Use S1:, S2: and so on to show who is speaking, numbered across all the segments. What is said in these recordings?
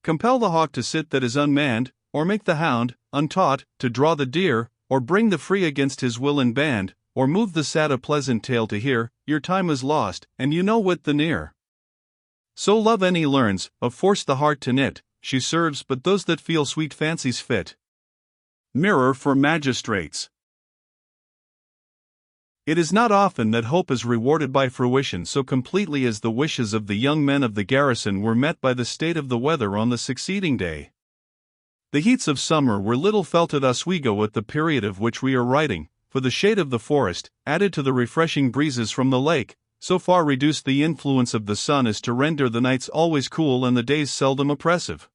S1: compel the hawk to sit that is unmanned, or make the hound, untaught, to draw the deer, or bring the free against his will in band, or move the sad a pleasant tale to hear, your time is lost, and you know wit the near. So love any learns, of force the heart to knit, she serves but those that feel sweet fancies fit. Mirror for magistrates. It is not often that hope is rewarded by fruition so completely as the wishes of the young men of the garrison were met by the state of the weather on the succeeding day. The heats of summer were little felt at Oswego at the period of which we are writing, for the shade of the forest, added to the refreshing breezes from the lake, so far reduced the influence of the sun as to render the nights always cool and the days seldom oppressive.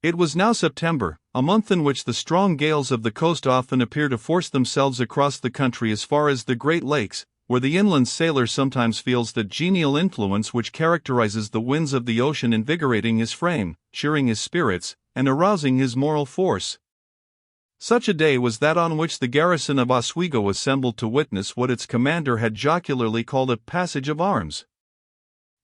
S1: It was now September, a month in which the strong gales of the coast often appear to force themselves across the country as far as the Great Lakes, where the inland sailor sometimes feels that genial influence which characterizes the winds of the ocean, invigorating his frame, cheering his spirits, and arousing his moral force. Such a day was that on which the garrison of Oswego assembled to witness what its commander had jocularly called a passage of arms.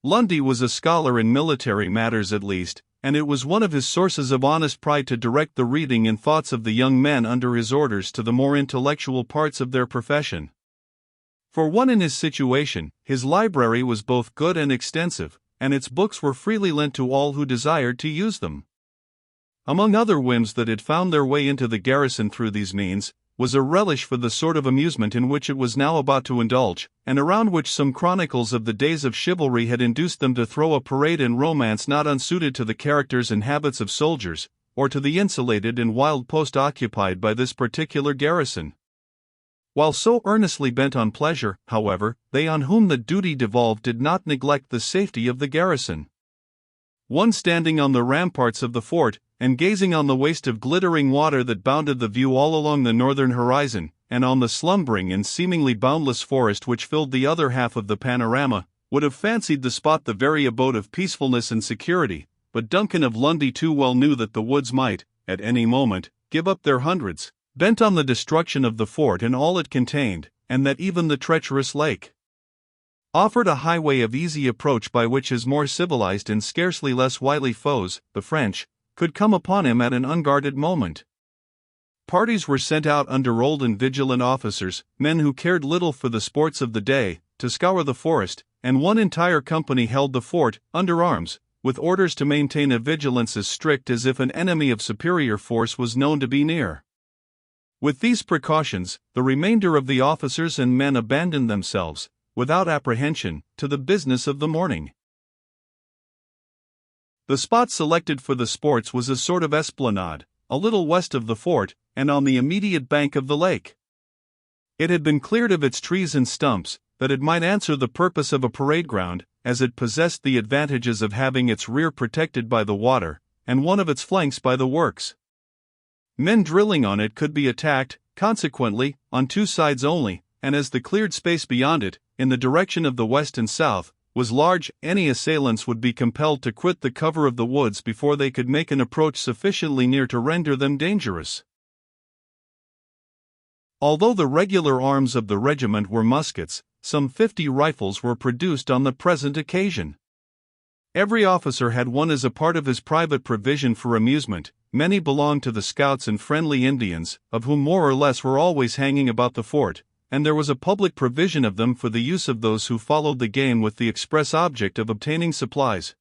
S1: Lundy was a scholar in military matters at least, and it was one of his sources of honest pride to direct the reading and thoughts of the young men under his orders to the more intellectual parts of their profession. For one in his situation, his library was both good and extensive, and its books were freely lent to all who desired to use them. Among other whims that had found their way into the garrison through these means, was a relish for the sort of amusement in which it was now about to indulge, and around which some chronicles of the days of chivalry had induced them to throw a parade and romance not unsuited to the characters and habits of soldiers, or to the insulated and wild post occupied by this particular garrison. While so earnestly bent on pleasure, however, they on whom the duty devolved did not neglect the safety of the garrison. One standing on the ramparts of the fort, and gazing on the waste of glittering water that bounded the view all along the northern horizon, and on the slumbering and seemingly boundless forest which filled the other half of the panorama, would have fancied the spot the very abode of peacefulness and security, but Duncan of Lundy too well knew that the woods might, at any moment, give up their hundreds, bent on the destruction of the fort and all it contained, and that even the treacherous lake offered a highway of easy approach by which his more civilized and scarcely less wily foes, the French, could come upon him at an unguarded moment. Parties were sent out under old and vigilant officers, men who cared little for the sports of the day, to scour the forest, and one entire company held the fort, under arms, with orders to maintain a vigilance as strict as if an enemy of superior force was known to be near. With these precautions, the remainder of the officers and men abandoned themselves, without apprehension, to the business of the morning. The spot selected for the sports was a sort of esplanade, a little west of the fort, and on the immediate bank of the lake. It had been cleared of its trees and stumps, that it might answer the purpose of a parade ground, as it possessed the advantages of having its rear protected by the water, and one of its flanks by the works. Men drilling on it could be attacked, consequently, on two sides only, and as the cleared space beyond it, in the direction of the west and south, was large, any assailants would be compelled to quit the cover of the woods before they could make an approach sufficiently near to render them dangerous. Although the regular arms of the regiment were muskets, some 50 rifles were produced on the present occasion. Every officer had one as a part of his private provision for amusement. Many belonged to the scouts and friendly Indians, of whom more or less were always hanging about the fort, and there was a public provision of them for the use of those who followed the game with the express object of obtaining supplies.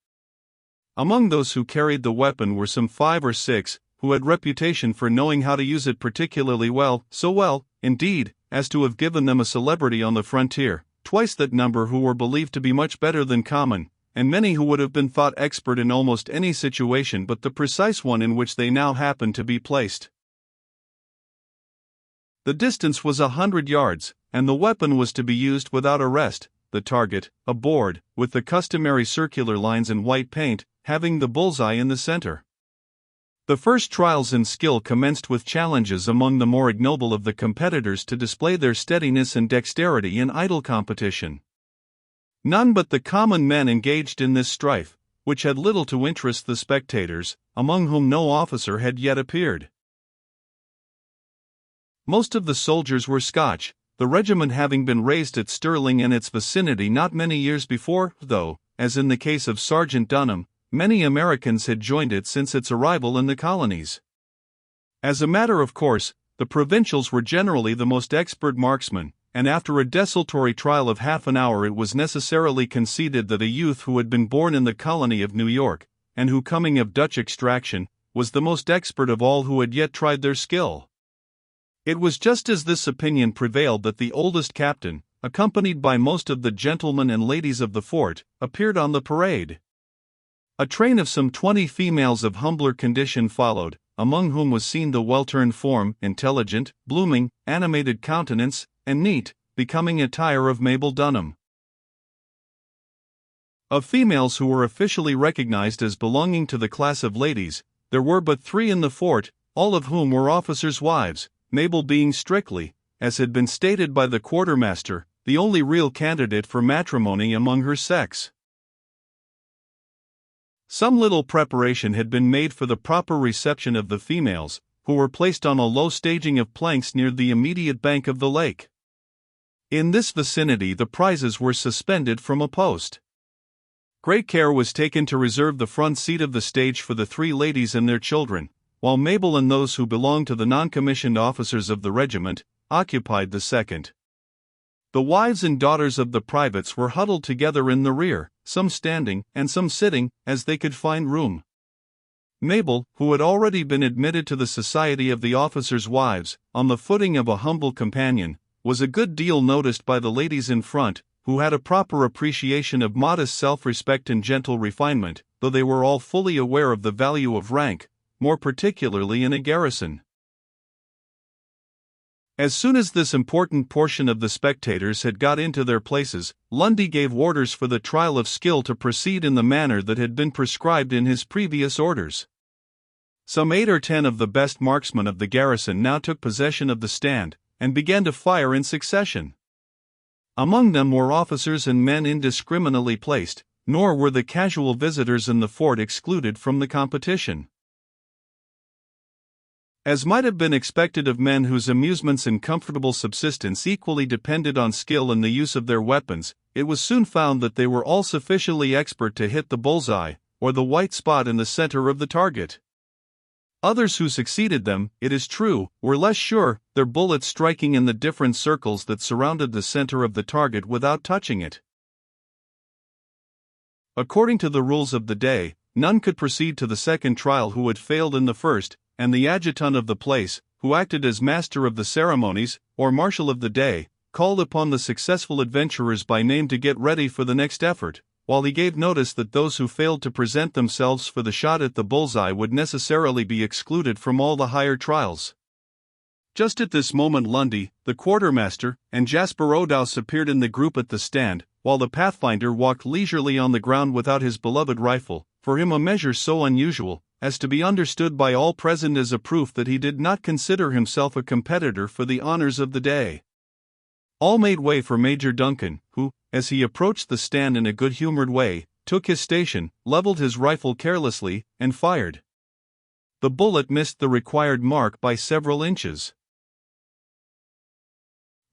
S1: Among those who carried the weapon were some 5 or 6, who had reputation for knowing how to use it particularly well, so well, indeed, as to have given them a celebrity on the frontier, twice that number who were believed to be much better than common, and many who would have been thought expert in almost any situation but the precise one in which they now happened to be placed. The distance was 100 yards, and the weapon was to be used without a rest, the target, a board, with the customary circular lines in white paint, having the bullseye in the center. The first trials in skill commenced with challenges among the more ignoble of the competitors to display their steadiness and dexterity in idle competition. None but the common men engaged in this strife, which had little to interest the spectators, among whom no officer had yet appeared. Most of the soldiers were Scotch, the regiment having been raised at Stirling and its vicinity not many years before, though, as in the case of Sergeant Dunham, many Americans had joined it since its arrival in the colonies. As a matter of course, the provincials were generally the most expert marksmen, and after a desultory trial of half an hour it was necessarily conceded that a youth who had been born in the colony of New York, and who, coming of Dutch extraction, was the most expert of all who had yet tried their skill. It was just as this opinion prevailed that the oldest captain, accompanied by most of the gentlemen and ladies of the fort, appeared on the parade. A train of some 20 females of humbler condition followed, among whom was seen the well-turned form, intelligent, blooming, animated countenance, and neat, becoming attire of Mabel Dunham. Of females who were officially recognized as belonging to the class of ladies, there were but 3 in the fort, all of whom were officers' wives, Mabel being strictly, as had been stated by the quartermaster, the only real candidate for matrimony among her sex. Some little preparation had been made for the proper reception of the females, who were placed on a low staging of planks near the immediate bank of the lake. In this vicinity the prizes were suspended from a post. Great care was taken to reserve the front seat of the stage for the 3 ladies and their children, while Mabel and those who belonged to the non-commissioned officers of the regiment occupied the second. The wives and daughters of the privates were huddled together in the rear, some standing and some sitting, as they could find room. Mabel, who had already been admitted to the society of the officers' wives, on the footing of a humble companion, was a good deal noticed by the ladies in front, who had a proper appreciation of modest self-respect and gentle refinement, though they were all fully aware of the value of rank, more particularly in a garrison. As soon as this important portion of the spectators had got into their places, Lundy gave orders for the trial of skill to proceed in the manner that had been prescribed in his previous orders. Some 8 or 10 of the best marksmen of the garrison now took possession of the stand, and began to fire in succession. Among them were officers and men indiscriminately placed, nor were the casual visitors in the fort excluded from the competition. As might have been expected of men whose amusements and comfortable subsistence equally depended on skill in the use of their weapons, it was soon found that they were all sufficiently expert to hit the bullseye, or the white spot in the center of the target. Others who succeeded them, it is true, were less sure, their bullets striking in the different circles that surrounded the center of the target without touching it. According to the rules of the day, none could proceed to the second trial who had failed in the first, and the adjutant of the place, who acted as master of the ceremonies, or marshal of the day, called upon the successful adventurers by name to get ready for the next effort, while he gave notice that those who failed to present themselves for the shot at the bullseye would necessarily be excluded from all the higher trials. Just at this moment Lundy, the quartermaster, and Jasper Odouse appeared in the group at the stand, while the Pathfinder walked leisurely on the ground without his beloved rifle, for him a measure so unusual, as to be understood by all present as a proof that he did not consider himself a competitor for the honors of the day. All made way for Major Duncan, who, as he approached the stand in a good-humored way, took his station, leveled his rifle carelessly, and fired. The bullet missed the required mark by several inches.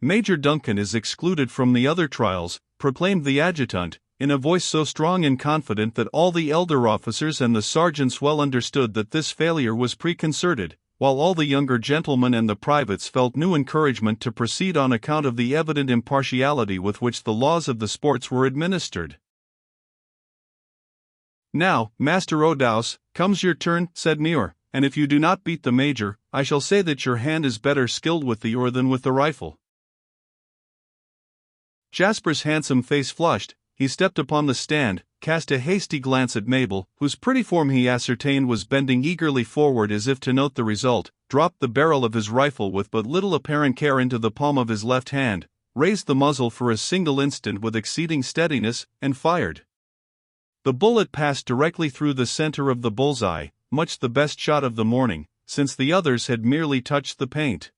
S1: "Major Duncan is excluded from the other trials," proclaimed the adjutant, in a voice so strong and confident that all the elder officers and the sergeants well understood that this failure was preconcerted, while all the younger gentlemen and the privates felt new encouragement to proceed on account of the evident impartiality with which the laws of the sports were administered. "Now, Master Odouse, comes your turn," said Muir, "and if you do not beat the major, I shall say that your hand is better skilled with the oar than with the rifle." Jasper's handsome face flushed. He stepped upon the stand, cast a hasty glance at Mabel, whose pretty form he ascertained was bending eagerly forward as if to note the result, dropped the barrel of his rifle with but little apparent care into the palm of his left hand, raised the muzzle for a single instant with exceeding steadiness, and fired. The bullet passed directly through the center of the bullseye, much the best shot of the morning, since the others had merely touched the paint.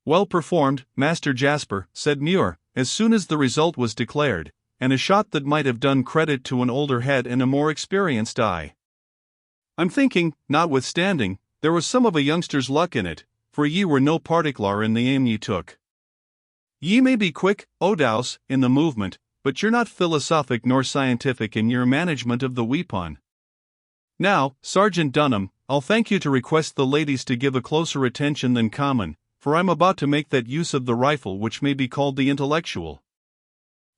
S1: "Well performed, Master Jasper," said Muir, as soon as the result was declared, and a shot that might have done credit to an older head and a more experienced eye. "I'm thinking, notwithstanding, there was some of a youngster's luck in it, for ye were no particular in the aim ye took. Ye may be quick, Odouse, in the movement, but you're not philosophic nor scientific in your management of the weapon. Now, Sergeant Dunham, I'll thank you to request the ladies to give a closer attention than common, for I'm about to make that use of the rifle which may be called the intellectual.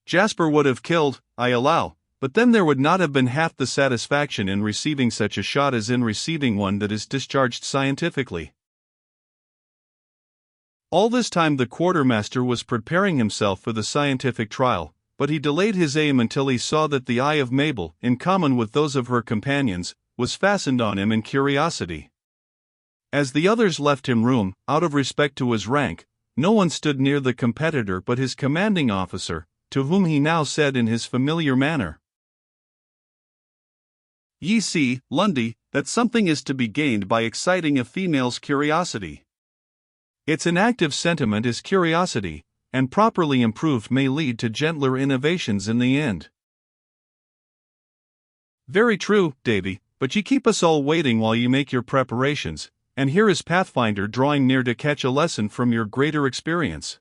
S1: Jasper would have killed, I allow, but then there would not have been half the satisfaction in receiving such a shot as in receiving one that is discharged scientifically. All this time the quartermaster was preparing himself for the scientific trial, but he delayed his aim until he saw that the eye of Mabel, in common with those of her companions, was fastened on him in curiosity. As the others left him room, out of respect to his rank, no one stood near the competitor but his commanding officer, to whom he now said in his familiar manner, "Ye see, Lundy, that something is to be gained by exciting a female's curiosity. It's an active sentiment is curiosity, and properly improved may lead to gentler innovations in the end." "Very true, Davy, but ye keep us all waiting while ye make your preparations, and here is Pathfinder drawing near to catch a lesson from your greater experience."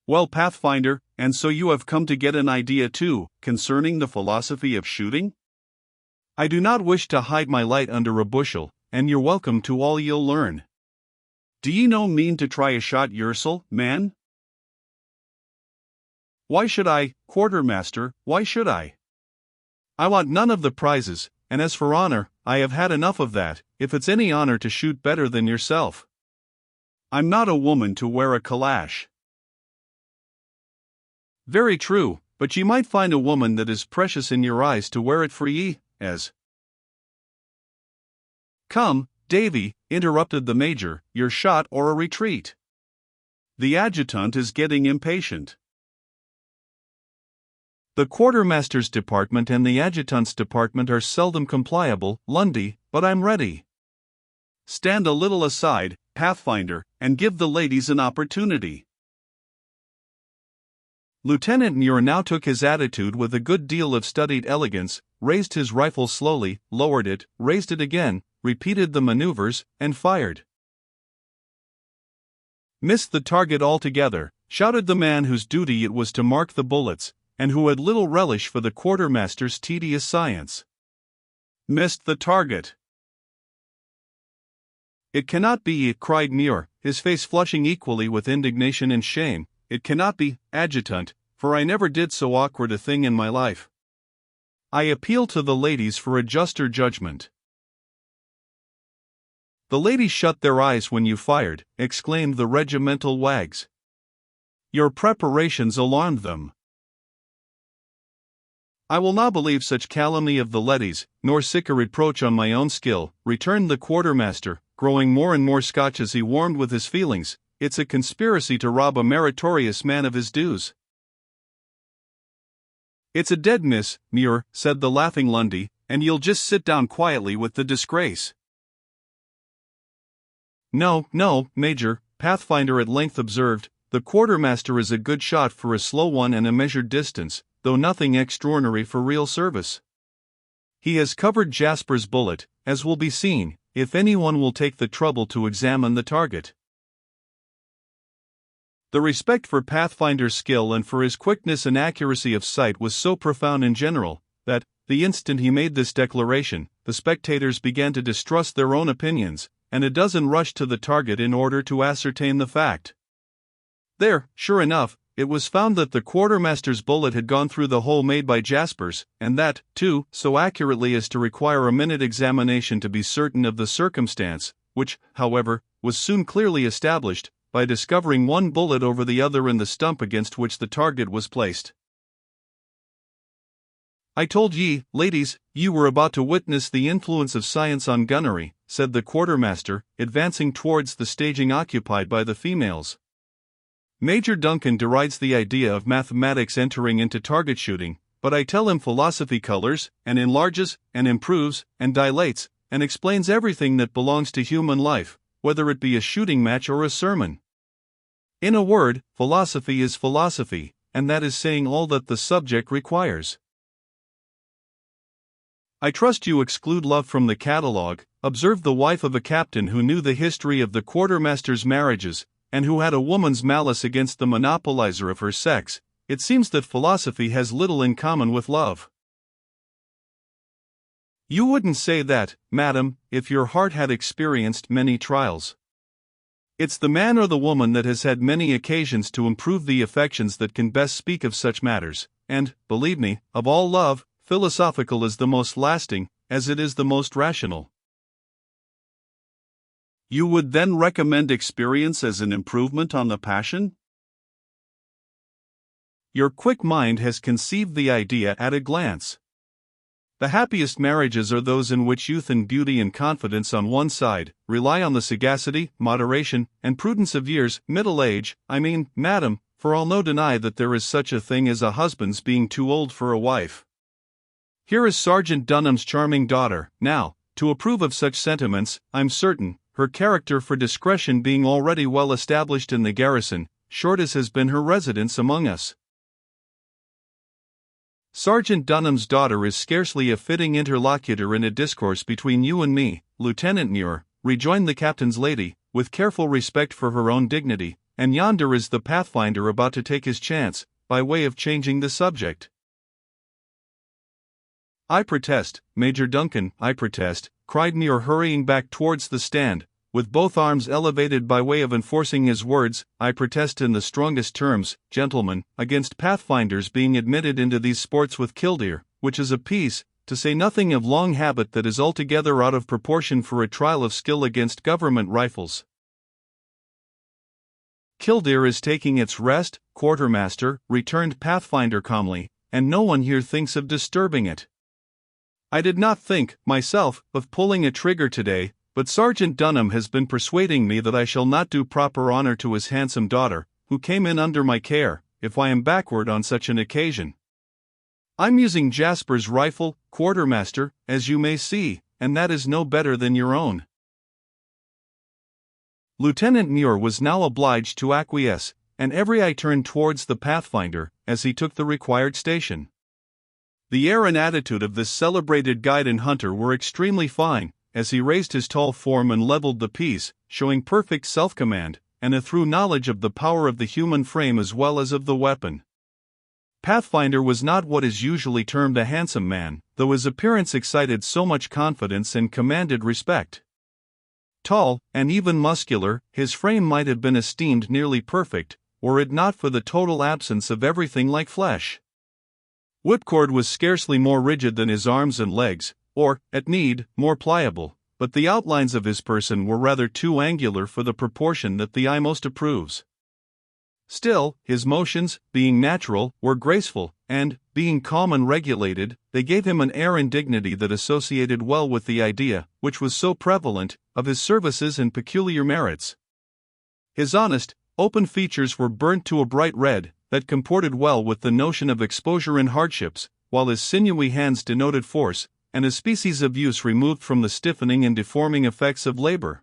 S1: "Well, Pathfinder, and so you have come to get an idea too, concerning the philosophy of shooting? I do not wish to hide my light under a bushel, and you're welcome to all you'll learn. Do ye no mean to try a shot yoursel, man?" "Why should I, quartermaster, why should I? I want none of the prizes, and as for honor, I have had enough of that, if it's any honor to shoot better than yourself. I'm not a woman to wear a calash." "Very true, but ye might find a woman that is precious in your eyes to wear it for ye, as—" "Come, Davy," interrupted the major, "your shot or a retreat. The adjutant is getting impatient." "The quartermaster's department and the adjutant's department are seldom compliable, Lundy, but I'm ready. Stand a little aside, Pathfinder, and give the ladies an opportunity." Lieutenant Muir now took his attitude with a good deal of studied elegance, raised his rifle slowly, lowered it, raised it again, repeated the maneuvers, and fired. "Missed the target altogether," shouted the man whose duty it was to mark the bullets, and who had little relish for the quartermaster's tedious science. "Missed the target." "It cannot be," cried Muir, his face flushing equally with indignation and shame. "It cannot be, adjutant, for I never did so awkward a thing in my life. I appeal to the ladies for a juster judgment." "The ladies shut their eyes when you fired," exclaimed the regimental wags. "Your preparations alarmed them." "I will not believe such calumny of the ladies, nor sick a reproach on my own skill," returned the quartermaster, growing more and more Scotch as he warmed with his feelings. "It's a conspiracy to rob a meritorious man of his dues." "It's a dead miss, Muir," said the laughing Lundy, "and you'll just sit down quietly with the disgrace." "No, Major," Pathfinder at length observed, "the quartermaster is a good shot for a slow one and a measured distance, though nothing extraordinary for real service. He has covered Jasper's bullet, as will be seen, if anyone will take the trouble to examine the target." The respect for Pathfinder's skill and for his quickness and accuracy of sight was so profound in general, that, the instant he made this declaration, the spectators began to distrust their own opinions, and a dozen rushed to the target in order to ascertain the fact. There, sure enough, it was found that the quartermaster's bullet had gone through the hole made by Jasper's, and that, too, so accurately as to require a minute examination to be certain of the circumstance, which, however, was soon clearly established, by discovering one bullet over the other in the stump against which the target was placed. "I told ye, ladies, you were about to witness the influence of science on gunnery," said the quartermaster, advancing towards the staging occupied by the females. "Major Duncan derides the idea of mathematics entering into target shooting, but I tell him philosophy colors, and enlarges, and improves, and dilates, and explains everything that belongs to human life, whether it be a shooting match or a sermon. In a word, philosophy is philosophy, and that is saying all that the subject requires." "I trust you exclude love from the catalogue," observed the wife of a captain who knew the history of the quartermaster's marriages, and who had a woman's malice against the monopolizer of her sex. it seems that philosophy has little in common with love. You wouldn't say that, madam, if your heart had experienced many trials. It's the man or the woman that has had many occasions to improve the affections that can best speak of such matters, and, believe me, of all love, philosophical is the most lasting, as it is the most rational. You would then recommend experience as an improvement on the passion? Your quick mind has conceived the idea at a glance. The happiest marriages are those in which youth and beauty and confidence on one side rely on the sagacity, moderation, and prudence of years, middle age. I mean, madam, for I'll no deny that there is such a thing as a husband's being too old for a wife. Here is Sergeant Dunham's charming daughter, now, to approve of such sentiments, I'm certain, her character for discretion being already well established in the garrison, short as has been her residence among us. Sergeant Dunham's daughter is scarcely a fitting interlocutor in a discourse between you and me, Lieutenant Muir, rejoined the captain's lady, with careful respect for her own dignity, and yonder is the Pathfinder about to take his chance, by way of changing the subject. I protest, Major Duncan, I protest, cried Muir hurrying back towards the stand, with both arms elevated by way of enforcing his words, I protest in the strongest terms, gentlemen, against Pathfinders being admitted into these sports with Killdeer, which is a piece, to say nothing of long habit that is altogether out of proportion for a trial of skill against government rifles. Killdeer is taking its rest, quartermaster, returned Pathfinder calmly, and no one here thinks of disturbing it. I did not think, myself, of pulling a trigger today, but Sergeant Dunham has been persuading me that I shall not do proper honor to his handsome daughter, who came in under my care, if I am backward on such an occasion. I'm using Jasper's rifle, quartermaster, as you may see, and that is no better than your own. Lieutenant Muir was now obliged to acquiesce, and every eye turned towards the Pathfinder, as he took the required station. The air and attitude of this celebrated guide and hunter were extremely fine, as he raised his tall form and leveled the piece, showing perfect self-command, and a thorough knowledge of the power of the human frame as well as of the weapon. Pathfinder was not what is usually termed a handsome man, though his appearance excited so much confidence and commanded respect. Tall, and even muscular, his frame might have been esteemed nearly perfect, were it not for the total absence of everything like flesh. Whipcord was scarcely more rigid than his arms and legs, or, at need, more pliable, but the outlines of his person were rather too angular for the proportion that the eye most approves. Still, his motions, being natural, were graceful, and, being calm and regulated, they gave him an air and dignity that associated well with the idea, which was so prevalent, of his services and peculiar merits. His honest, open features were burnt to a bright red, that comported well with the notion of exposure and hardships, while his sinewy hands denoted force, and a species of use removed from the stiffening and deforming effects of labor.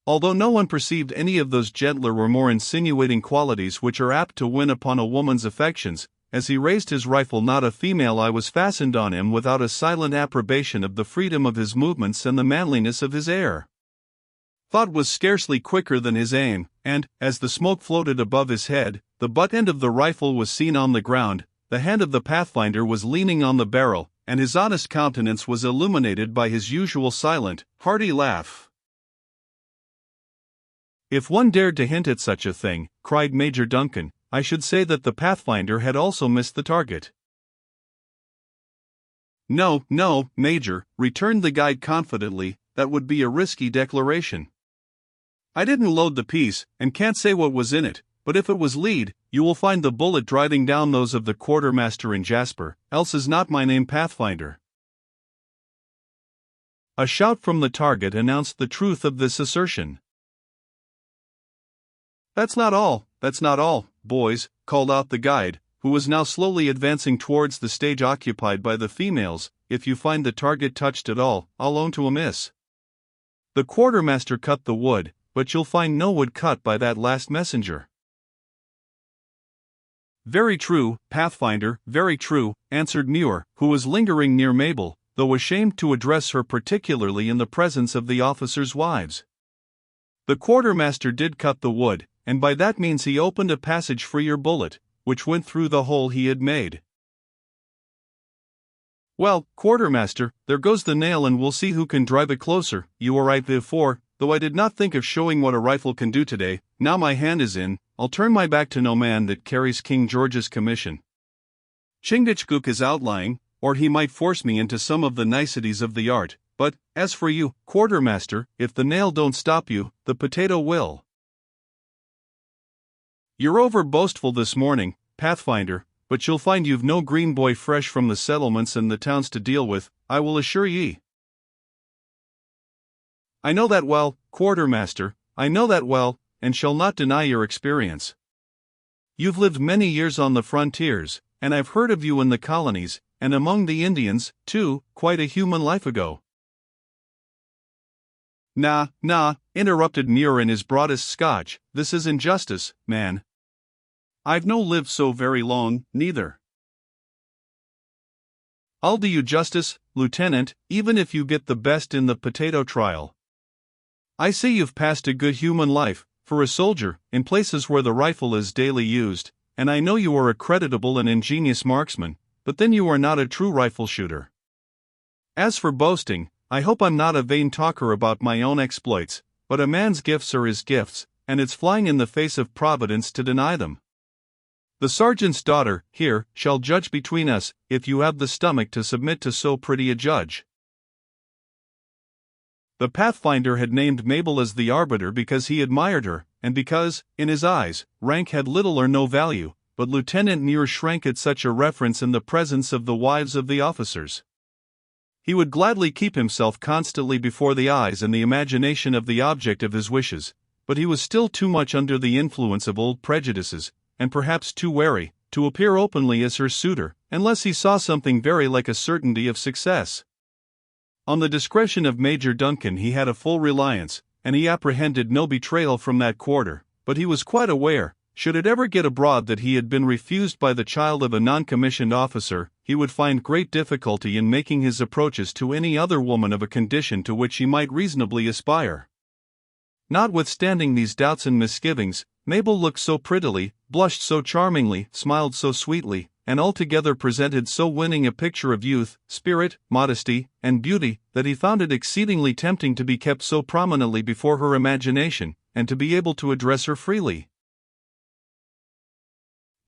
S1: Although no one perceived any of those gentler or more insinuating qualities which are apt to win upon a woman's affections, as he raised his rifle not a female eye was fastened on him without a silent approbation of the freedom of his movements and the manliness of his air. Thought was scarcely quicker than his aim, and, as the smoke floated above his head, the butt end of the rifle was seen on the ground, the hand of the Pathfinder was leaning on the barrel, and his honest countenance was illuminated by his usual silent, hearty laugh. If one dared to hint at such a thing, cried Major Duncan, I should say that the Pathfinder had also missed the target. No, no, Major, returned the guide confidently, that would be a risky declaration. I didn't load the piece, and can't say what was in it, but if it was lead, you will find the bullet driving down those of the quartermaster and Jasper, else is not my name Pathfinder. A shout from the target announced the truth of this assertion. That's not all, boys, called out the guide, who was now slowly advancing towards the stage occupied by the females. If you find the target touched at all, I'll own to a miss. The quartermaster cut the wood, but you'll find no wood cut by that last messenger. Very true, Pathfinder, very true, answered Muir, who was lingering near Mabel, though ashamed to address her particularly in the presence of the officers' wives. The quartermaster did cut the wood, and by that means he opened a passage for your bullet, which went through the hole he had made. "Well, quartermaster, there goes the nail, and we'll see who can drive it closer. You were right before, though I did not think of showing what a rifle can do today. Now my hand is in, I'll turn my back to no man that carries King George's commission. Chingachgook is outlying, or he might force me into some of the niceties of the art, but, as for you, quartermaster, if the nail don't stop you, the potato will." "You're over boastful this morning, Pathfinder, but you'll find you've no green boy fresh from the settlements and the towns to deal with, I will assure ye." "I know that well, quartermaster, I know that well, and shall not deny your experience. You've lived many years on the frontiers, and I've heard of you in the colonies, and among the Indians, too, quite a human life ago." "Nah, interrupted Muir in his broadest Scotch, "this is injustice, man. I've no lived so very long, neither." "I'll do you justice, Lieutenant, even if you get the best in the potato trial. I say you've passed a good human life, for a soldier, in places where the rifle is daily used, and I know you are a creditable and ingenious marksman, but then you are not a true rifle shooter. As for boasting, I hope I'm not a vain talker about my own exploits, but a man's gifts are his gifts, and it's flying in the face of Providence to deny them. The sergeant's daughter, here, shall judge between us, if you have the stomach to submit to so pretty a judge." The Pathfinder had named Mabel as the arbiter because he admired her, and because, in his eyes, rank had little or no value, but Lieutenant Muir shrank at such a reference in the presence of the wives of the officers. He would gladly keep himself constantly before the eyes and the imagination of the object of his wishes, but he was still too much under the influence of old prejudices, and perhaps too wary, to appear openly as her suitor, unless he saw something very like a certainty of success. On the discretion of Major Duncan he had a full reliance, and he apprehended no betrayal from that quarter, but he was quite aware, should it ever get abroad that he had been refused by the child of a non-commissioned officer, he would find great difficulty in making his approaches to any other woman of a condition to which he might reasonably aspire. Notwithstanding these doubts and misgivings, Mabel looked so prettily, blushed so charmingly, smiled so sweetly, and altogether presented so winning a picture of youth, spirit, modesty, and beauty, that he found it exceedingly tempting to be kept so prominently before her imagination, and to be able to address her freely.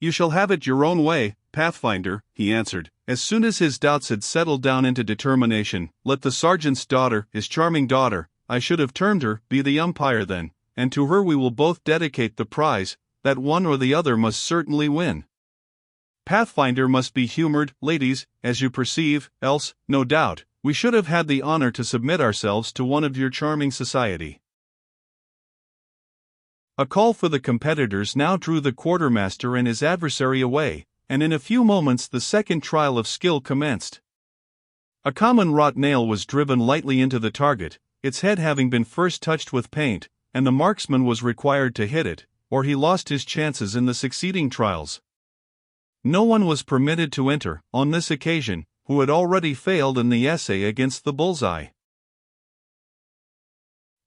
S1: "You shall have it your own way, Pathfinder," he answered, as soon as his doubts had settled down into determination. "Let the sergeant's daughter, his charming daughter, I should have termed her, be the umpire then, and to her we will both dedicate the prize, that one or the other must certainly win. Pathfinder must be humored, ladies, as you perceive, else, no doubt, we should have had the honor to submit ourselves to one of your charming society." A call for the competitors now drew the quartermaster and his adversary away, and in a few moments the second trial of skill commenced. A common wrought nail was driven lightly into the target, its head having been first touched with paint, and the marksman was required to hit it, or he lost his chances in the succeeding trials. No one was permitted to enter, on this occasion, who had already failed in the essay against the bullseye.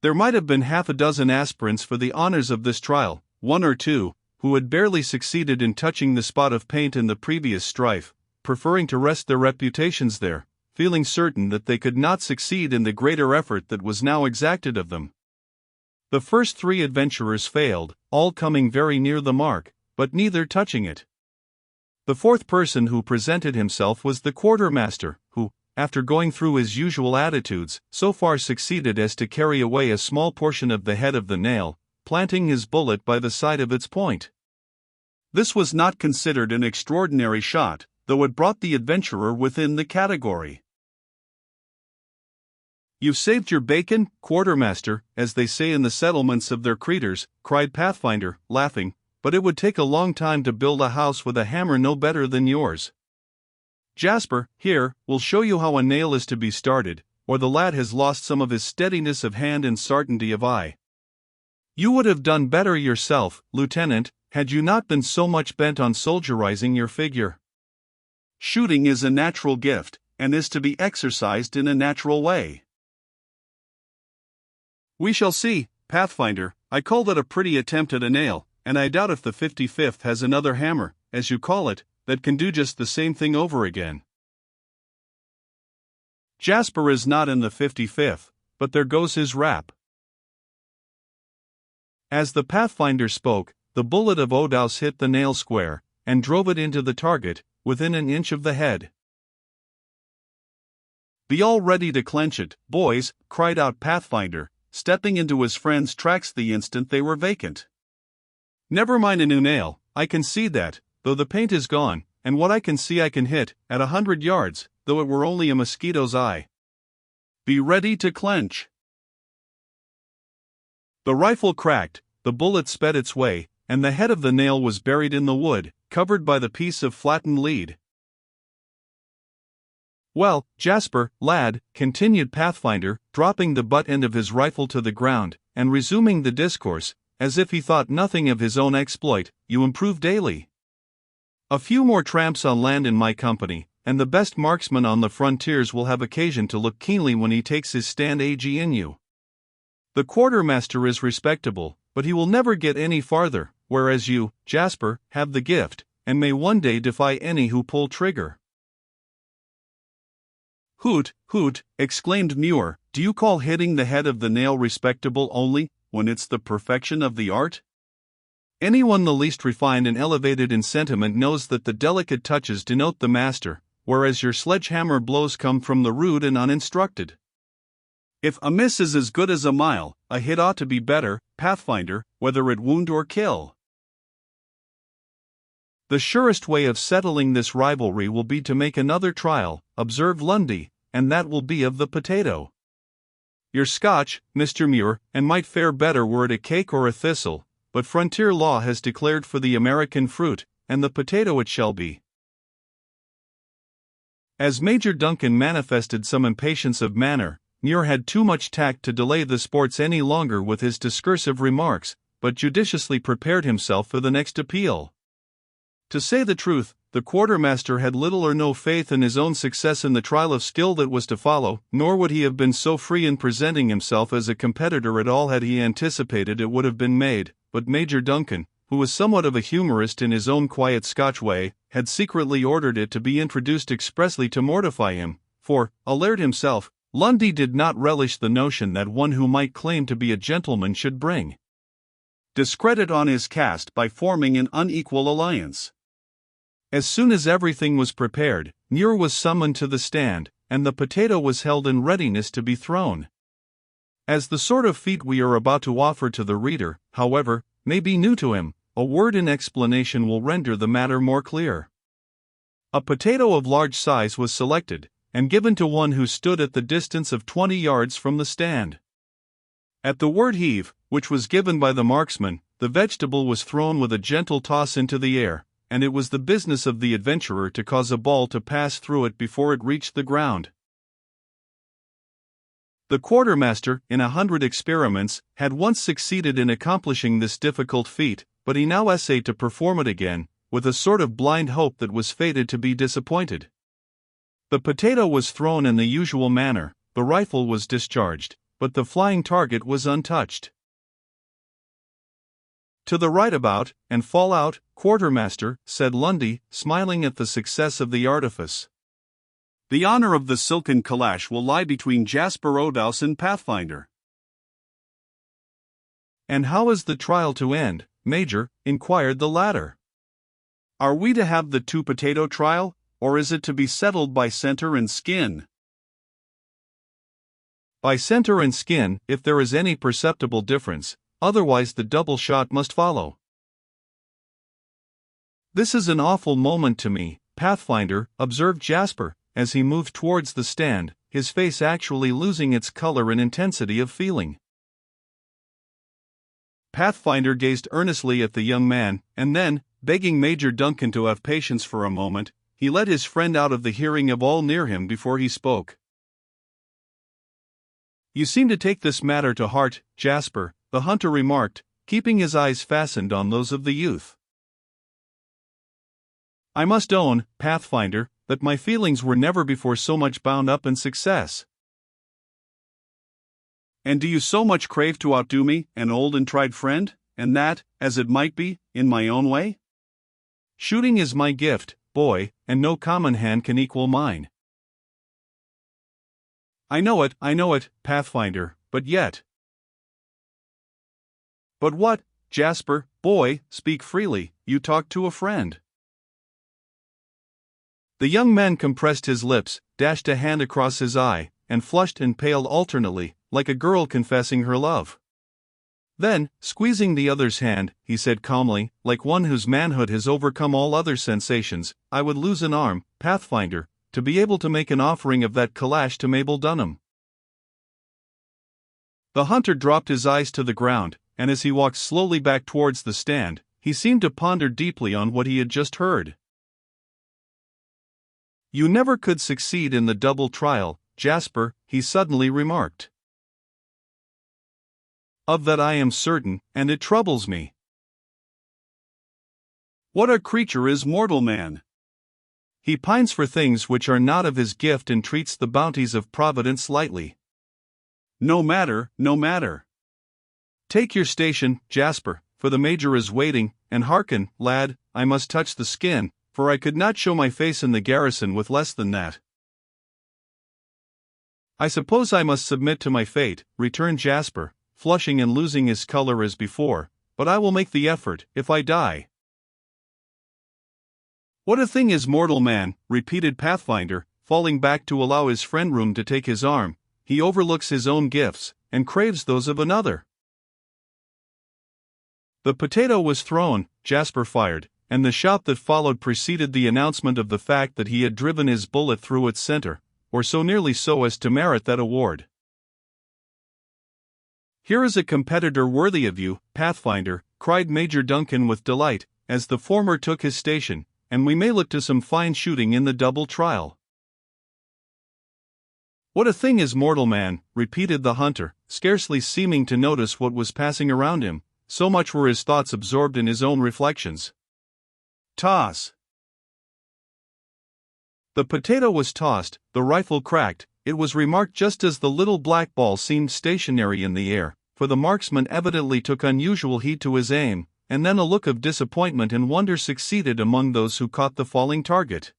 S1: There might have been half a dozen aspirants for the honors of this trial, one or two, who had barely succeeded in touching the spot of paint in the previous strife, preferring to rest their reputations there, feeling certain that they could not succeed in the greater effort that was now exacted of them. The first three adventurers failed, all coming very near the mark, but neither touching it. The fourth person who presented himself was the quartermaster, who, after going through his usual attitudes, so far succeeded as to carry away a small portion of the head of the nail, planting his bullet by the side of its point. This was not considered an extraordinary shot, though it brought the adventurer within the category. "You've saved your bacon, quartermaster, as they say in the settlements of their creeters," cried Pathfinder, laughing, "but it would take a long time to build a house with a hammer no better than yours. Jasper, here, will show you how a nail is to be started, or the lad has lost some of his steadiness of hand and certainty of eye. You would have done better yourself, Lieutenant, had you not been so much bent on soldierizing your figure. Shooting is a natural gift, and is to be exercised in a natural way." "We shall see, Pathfinder. I call that a pretty attempt at a nail, and I doubt if the 55th has another hammer, as you call it, that can do just the same thing over again. Jasper is not in the 55th, but there goes his rap. As the Pathfinder spoke, the bullet of Odaus hit the nail square, and drove it into the target, within an inch of the head. "Be all ready to clench it, boys," cried out Pathfinder, stepping into his friend's tracks the instant they were vacant. "Never mind a new nail, I can see that, though the paint is gone, and what I can see I can hit, at 100 yards, though it were only a mosquito's eye. Be ready to clench." The rifle cracked, the bullet sped its way, and the head of the nail was buried in the wood, covered by the piece of flattened lead. "Well, Jasper, lad," continued Pathfinder, dropping the butt end of his rifle to the ground, and resuming the discourse, as if he thought nothing of his own exploit, "you improve daily. A few more tramps on land in my company, and the best marksman on the frontiers will have occasion to look keenly when he takes his stand in you. The quartermaster is respectable, but he will never get any farther, whereas you, Jasper, have the gift, and may one day defy any who pull trigger." "Hoot, hoot," exclaimed Muir, "do you call hitting the head of the nail respectable only, when it's the perfection of the art? Anyone the least refined and elevated in sentiment knows that the delicate touches denote the master, whereas your sledgehammer blows come from the rude and uninstructed. If a miss is as good as a mile, a hit ought to be better, Pathfinder, whether it wound or kill." "The surest way of settling this rivalry will be to make another trial," observed Lundy, "and that will be of the potato. You're Scotch, Mr. Muir, and might fare better were it a cake or a thistle, but frontier law has declared for the American fruit, and the potato it shall be." As Major Duncan manifested some impatience of manner, Muir had too much tact to delay the sports any longer with his discursive remarks, but judiciously prepared himself for the next appeal. To say the truth, the quartermaster had little or no faith in his own success in the trial of skill that was to follow, nor would he have been so free in presenting himself as a competitor at all had he anticipated it would have been made, but Major Duncan, who was somewhat of a humorist in his own quiet Scotch way, had secretly ordered it to be introduced expressly to mortify him, for, alert himself, Lundy did not relish the notion that one who might claim to be a gentleman should bring discredit on his caste by forming an unequal alliance. As soon as everything was prepared, Muir was summoned to the stand, and the potato was held in readiness to be thrown. As the sort of feat we are about to offer to the reader, however, may be new to him, a word in explanation will render the matter more clear. A potato of large size was selected, and given to one who stood at the distance of 20 yards from the stand. At the word heave, which was given by the marksman, the vegetable was thrown with a gentle toss into the air, and it was the business of the adventurer to cause a ball to pass through it before it reached the ground. The quartermaster, in 100 experiments, had once succeeded in accomplishing this difficult feat, but he now essayed to perform it again, with a sort of blind hope that was fated to be disappointed. The potato was thrown in the usual manner, the rifle was discharged, but the flying target was untouched. "To the right about, and fall out, quartermaster," said Lundy, smiling at the success of the artifice. "The honor of the silken calash will lie between Jasper Odaus and Pathfinder." "And how is the trial to end, Major?" inquired the latter. "Are we to have the two-potato trial, or is it to be settled by center and skin?" "By center and skin, if there is any perceptible difference, otherwise the double shot must follow." "This is an awful moment to me, Pathfinder," observed Jasper, as he moved towards the stand, his face actually losing its color and intensity of feeling. Pathfinder gazed earnestly at the young man, and then, begging Major Duncan to have patience for a moment, he let his friend out of the hearing of all near him before he spoke. "You seem to take this matter to heart, Jasper," the hunter remarked, keeping his eyes fastened on those of the youth. "I must own, Pathfinder, that my feelings were never before so much bound up in success." "And do you so much crave to outdo me, an old and tried friend, and that, as it might be, in my own way?" Shooting is my gift, boy, and no common hand can equal mine. I know it, Pathfinder, but yet. But what, Jasper, boy, speak freely, you talk to a friend. The young man compressed his lips, dashed a hand across his eye, and flushed and paled alternately, like a girl confessing her love. Then, squeezing the other's hand, he said calmly, like one whose manhood has overcome all other sensations, I would lose an arm, Pathfinder, to be able to make an offering of that calash to Mabel Dunham. The hunter dropped his eyes to the ground, and as he walked slowly back towards the stand, he seemed to ponder deeply on what he had just heard. You never could succeed in the double trial, Jasper, he suddenly remarked. Of that I am certain, and it troubles me. What a creature is mortal man! He pines for things which are not of his gift and treats the bounties of Providence lightly. No matter, no matter. Take your station, Jasper, for the Major is waiting, and hearken, lad, I must touch the skin, for I could not show my face in the garrison with less than that. I suppose I must submit to my fate, returned Jasper, flushing and losing his color as before, but I will make the effort, if I die. What a thing is mortal man, repeated Pathfinder, falling back to allow his friend room to take his arm. He overlooks his own gifts, and craves those of another. The potato was thrown, Jasper fired, and the shout that followed preceded the announcement of the fact that he had driven his bullet through its center, or so nearly so as to merit that award. Here is a competitor worthy of you, Pathfinder, cried Major Duncan with delight, as the former took his station, and we may look to some fine shooting in the double trial. What a thing is mortal man, repeated the hunter, scarcely seeming to notice what was passing around him, so much were his thoughts absorbed in his own reflections. Toss. The potato was tossed, the rifle cracked. It was remarked just as the little black ball seemed stationary in the air, for the marksman evidently took unusual heed to his aim, and then a look of disappointment and wonder succeeded among those who caught the falling target.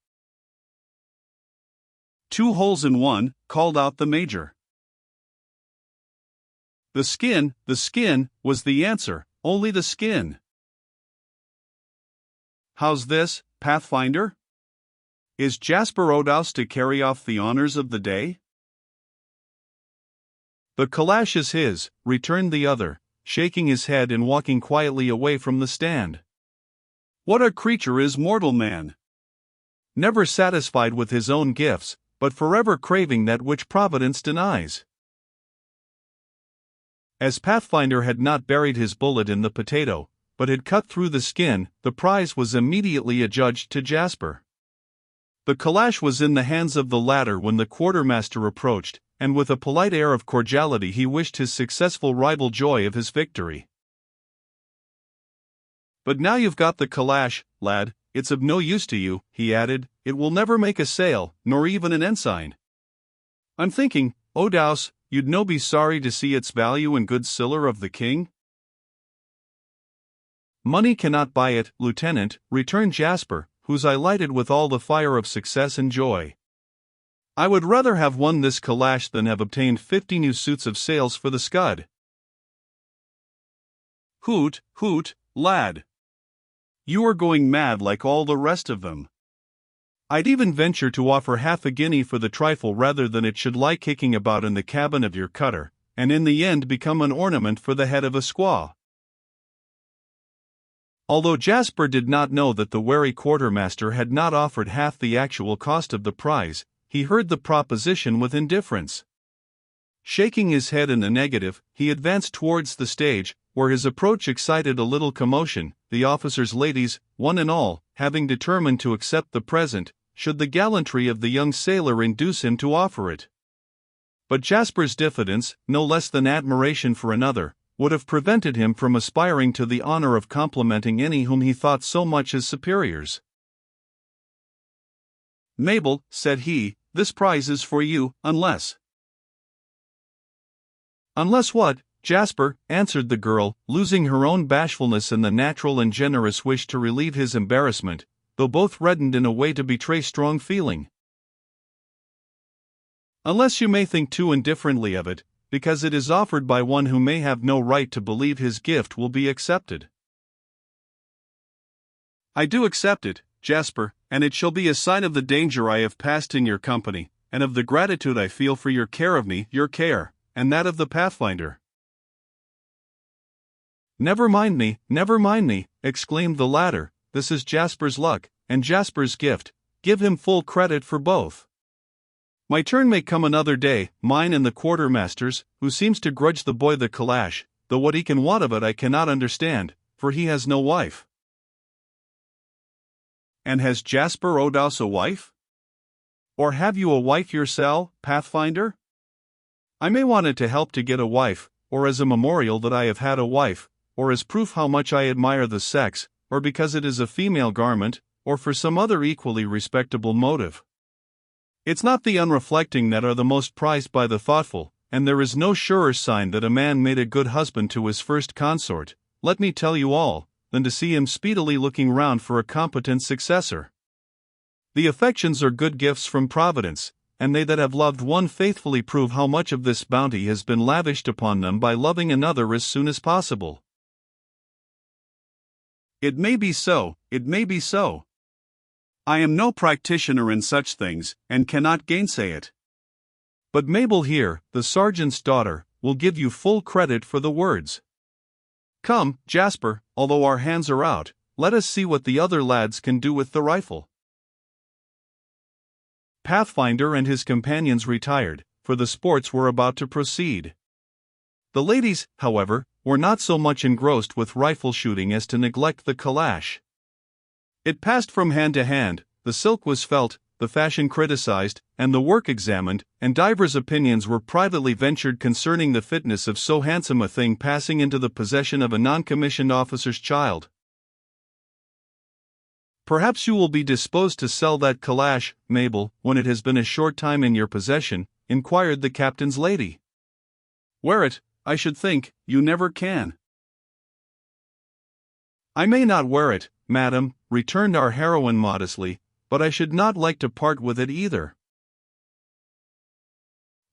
S1: 2 holes in 1, called out the Major. The skin, was the answer, only the skin. How's this, Pathfinder? Is Jasper Odaus to carry off the honors of the day? The calash is his, returned the other, shaking his head and walking quietly away from the stand. What a creature is mortal man! Never satisfied with his own gifts, but forever craving that which Providence denies. As Pathfinder had not buried his bullet in the potato, but had cut through the skin, the prize was immediately adjudged to Jasper. The calash was in the hands of the latter when the quartermaster approached, and with a polite air of cordiality he wished his successful rival joy of his victory. But now you've got the calash, lad, it's of no use to you, he added, it will never make a sail, nor even an ensign. I'm thinking, Odaus, you'd no be sorry to see its value in good siller of the king? Money cannot buy it, Lieutenant, returned Jasper, whose eye lighted with all the fire of success and joy. I would rather have won this calash than have obtained 50 new suits of sails for the Scud. Hoot, lad. You are going mad like all the rest of them. I'd even venture to offer half a guinea for the trifle rather than it should lie kicking about in the cabin of your cutter, and in the end become an ornament for the head of a squaw. Although Jasper did not know that the wary quartermaster had not offered half the actual cost of the prize, he heard the proposition with indifference. Shaking his head in the negative, he advanced towards the stage, where his approach excited a little commotion, the officers' ladies, one and all, having determined to accept the present, should the gallantry of the young sailor induce him to offer it. But Jasper's diffidence, no less than admiration for another, would have prevented him from aspiring to the honor of complimenting any whom he thought so much his superiors. Mabel, said he, this prize is for you, unless. Unless what? Jasper, answered the girl, losing her own bashfulness and the natural and generous wish to relieve his embarrassment, though both reddened in a way to betray strong feeling. Unless you may think too indifferently of it, because it is offered by one who may have no right to believe his gift will be accepted. I do accept it, Jasper, and it shall be a sign of the danger I have passed in your company, and of the gratitude I feel for your care of me, your care, and that of the Pathfinder. Never mind me, exclaimed the latter, this is Jasper's luck, and Jasper's gift, give him full credit for both. My turn may come another day, mine and the quartermaster's, who seems to grudge the boy the calash, though what he can want of it I cannot understand, for he has no wife. And has Jasper Odos a wife? Or have you a wife yourself, Pathfinder? I may want it to help to get a wife, or as a memorial that I have had a wife, or as proof how much I admire the sex, or because it is a female garment, or for some other equally respectable motive. It's not the unreflecting that are the most prized by the thoughtful, and there is no surer sign that a man made a good husband to his first consort, let me tell you all, than to see him speedily looking round for a competent successor. The affections are good gifts from Providence, and they that have loved one faithfully prove how much of this bounty has been lavished upon them by loving another as soon as possible. It may be so, it may be so. I am no practitioner in such things, and cannot gainsay it. But Mabel here, the sergeant's daughter, will give you full credit for the words. Come, Jasper, although our hands are out, let us see what the other lads can do with the rifle. Pathfinder and his companions retired, for the sports were about to proceed. The ladies, however, were not so much engrossed with rifle shooting as to neglect the calash. It passed from hand to hand, the silk was felt, the fashion criticized, and the work examined, and divers opinions were privately ventured concerning the fitness of so handsome a thing passing into the possession of a non-commissioned officer's child. Perhaps you will be disposed to sell that calash, Mabel, when it has been a short time in your possession, inquired the captain's lady. Wear it, I should think, you never can. I may not wear it, madam, returned our heroine modestly, but I should not like to part with it either.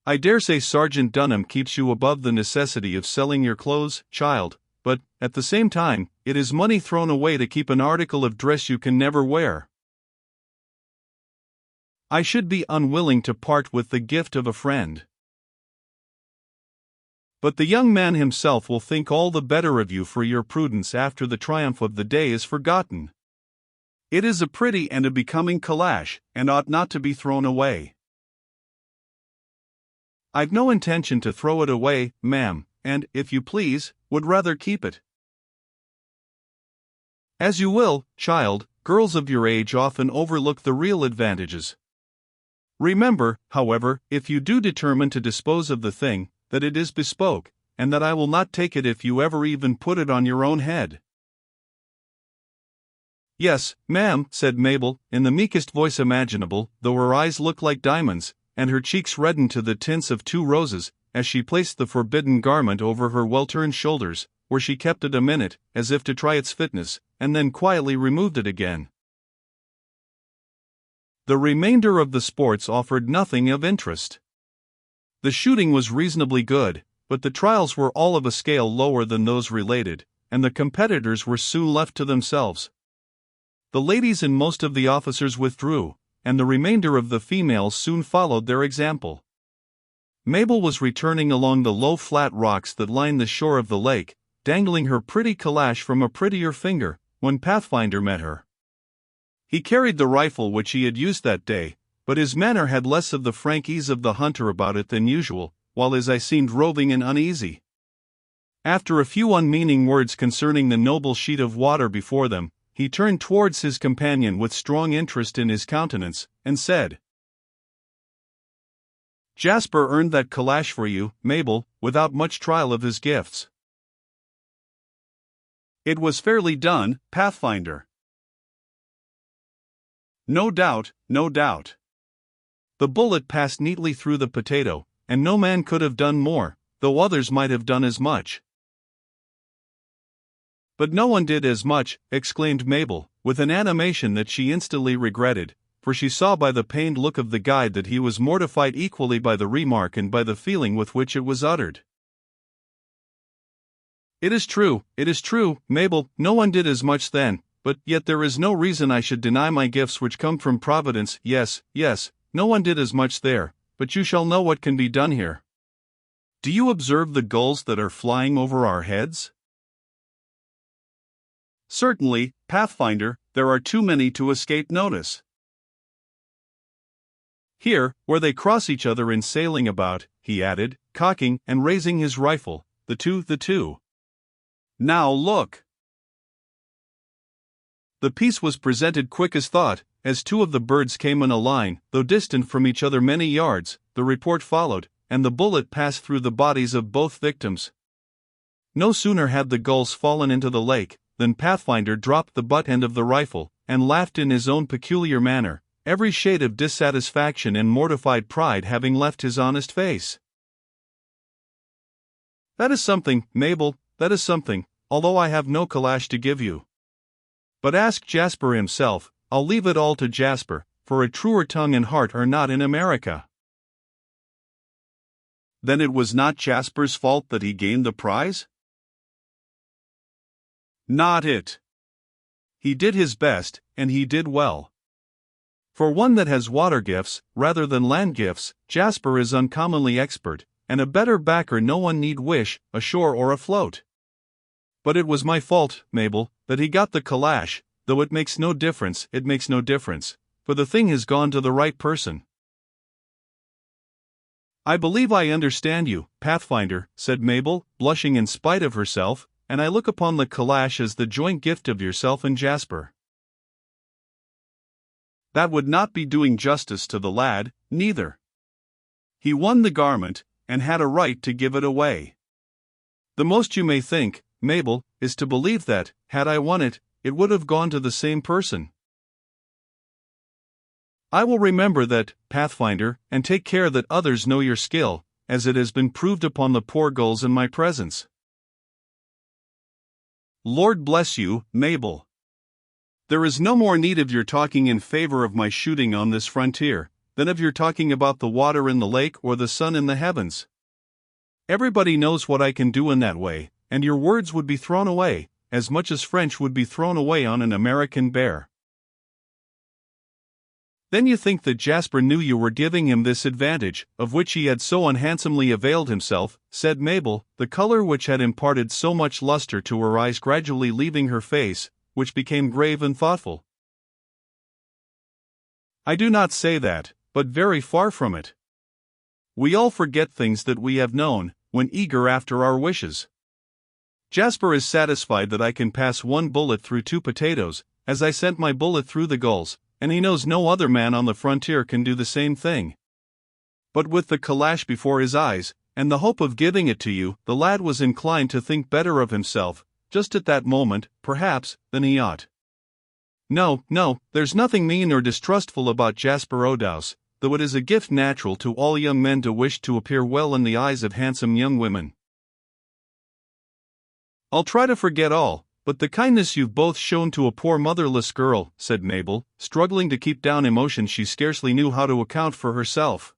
S1: I dare say Sergeant Dunham keeps you above the necessity of selling your clothes, child, but, at the same time, it is money thrown away to keep an article of dress you can never wear. I should be unwilling to part with the gift of a friend. But the young man himself will think all the better of you for your prudence after the triumph of the day is forgotten. It is a pretty and a becoming calash, and ought not to be thrown away. I've no intention to throw it away, ma'am, and, if you please, would rather keep it. As you will, child, girls of your age often overlook the real advantages. Remember, however, if you do determine to dispose of the thing, that it is bespoke, and that I will not take it if you ever even put it on your own head. Yes, ma'am, said Mabel, in the meekest voice imaginable, though her eyes looked like diamonds, and her cheeks reddened to the tints of two roses, as she placed the forbidden garment over her well-turned shoulders, where she kept it a minute, as if to try its fitness, and then quietly removed it again. The remainder of the sports offered nothing of interest. The shooting was reasonably good, but the trials were all of a scale lower than those related, and the competitors were soon left to themselves. The ladies and most of the officers withdrew, and the remainder of the females soon followed their example. Mabel was returning along the low flat rocks that lined the shore of the lake, dangling her pretty calash from a prettier finger, when Pathfinder met her. He carried the rifle which he had used that day, but his manner had less of the frank ease of the hunter about it than usual, while his eye seemed roving and uneasy. After a few unmeaning words concerning the noble sheet of water before them, he turned towards his companion with strong interest in his countenance, and said, Jasper earned that calash for you, Mabel, without much trial of his gifts. It was fairly done, Pathfinder. No doubt, no doubt. The bullet passed neatly through the potato, and no man could have done more, though others might have done as much. But no one did as much, exclaimed Mabel, with an animation that she instantly regretted, for she saw by the pained look of the guide that he was mortified equally by the remark and by the feeling with which it was uttered. It is true, Mabel, no one did as much then, but yet there is no reason I should deny my gifts which come from Providence. Yes, no one did as much there, but you shall know what can be done here. Do you observe the gulls that are flying over our heads? Certainly, Pathfinder, there are too many to escape notice. Here, where they cross each other in sailing about, he added, cocking and raising his rifle, the two. Now look! The piece was presented quick as thought, as two of the birds came in a line, though distant from each other many yards. The report followed, and the bullet passed through the bodies of both victims. No sooner had the gulls fallen into the lake, than Pathfinder dropped the butt end of the rifle, and laughed in his own peculiar manner, every shade of dissatisfaction and mortified pride having left his honest face. That is something, Mabel, that is something, although I have no calash to give you. But ask Jasper himself. I'll leave it all to Jasper, for a truer tongue and heart are not in America. Then it was not Jasper's fault that he gained the prize? Not it. He did his best, and he did well. For one that has water gifts, rather than land gifts, Jasper is uncommonly expert, and a better backer no one need wish, ashore or afloat. But it was my fault, Mabel, that he got the calash, though it makes no difference, for the thing has gone to the right person. I believe I understand you, Pathfinder, said Mabel, blushing in spite of herself, and I look upon the calash as the joint gift of yourself and Jasper. That would not be doing justice to the lad, neither. He won the garment, and had a right to give it away. The most you may think, Mabel, is to believe that, had I won it, it would have gone to the same person. I will remember that, Pathfinder, and take care that others know your skill, as it has been proved upon the poor gulls in my presence. Lord bless you, Mabel. There is no more need of your talking in favor of my shooting on this frontier, than of your talking about the water in the lake or the sun in the heavens. Everybody knows what I can do in that way, and your words would be thrown away, as much as French would be thrown away on an American bear. Then you think that Jasper knew you were giving him this advantage, of which he had so unhandsomely availed himself, said Mabel, the color which had imparted so much luster to her eyes gradually leaving her face, which became grave and thoughtful. I do not say that, but very far from it. We all forget things that we have known, when eager after our wishes. Jasper is satisfied that I can pass one bullet through two potatoes, as I sent my bullet through the gulls, and he knows no other man on the frontier can do the same thing. But with the calash before his eyes, and the hope of giving it to you, the lad was inclined to think better of himself, just at that moment, perhaps, than he ought. No, there's nothing mean or distrustful about Jasper O'Douse, though it is a gift natural to all young men to wish to appear well in the eyes of handsome young women. I'll try to forget all, but the kindness you've both shown to a poor motherless girl, said Mabel, struggling to keep down emotion she scarcely knew how to account for herself.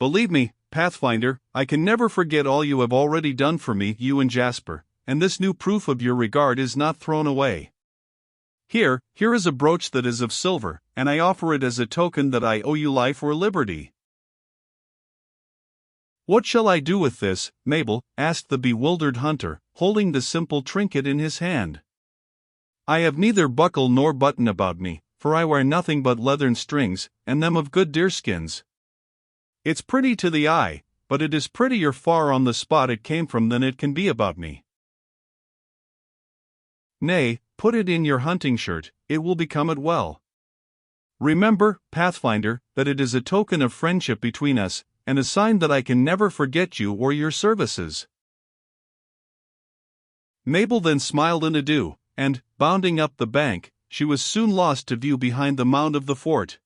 S1: Believe me, Pathfinder, I can never forget all you have already done for me, you and Jasper, and this new proof of your regard is not thrown away. Here is a brooch that is of silver, and I offer it as a token that I owe you life or liberty. What shall I do with this, Mabel? Asked the bewildered hunter, holding the simple trinket in his hand. I have neither buckle nor button about me, for I wear nothing but leathern strings, and them of good deerskins. It's pretty to the eye, but it is prettier far on the spot it came from than it can be about me. Nay, put it in your hunting shirt, it will become it well. Remember, Pathfinder, that it is a token of friendship between us, and a sign that I can never forget you or your services. Mabel then smiled in adieu, and, bounding up the bank, she was soon lost to view behind the mound of the fort.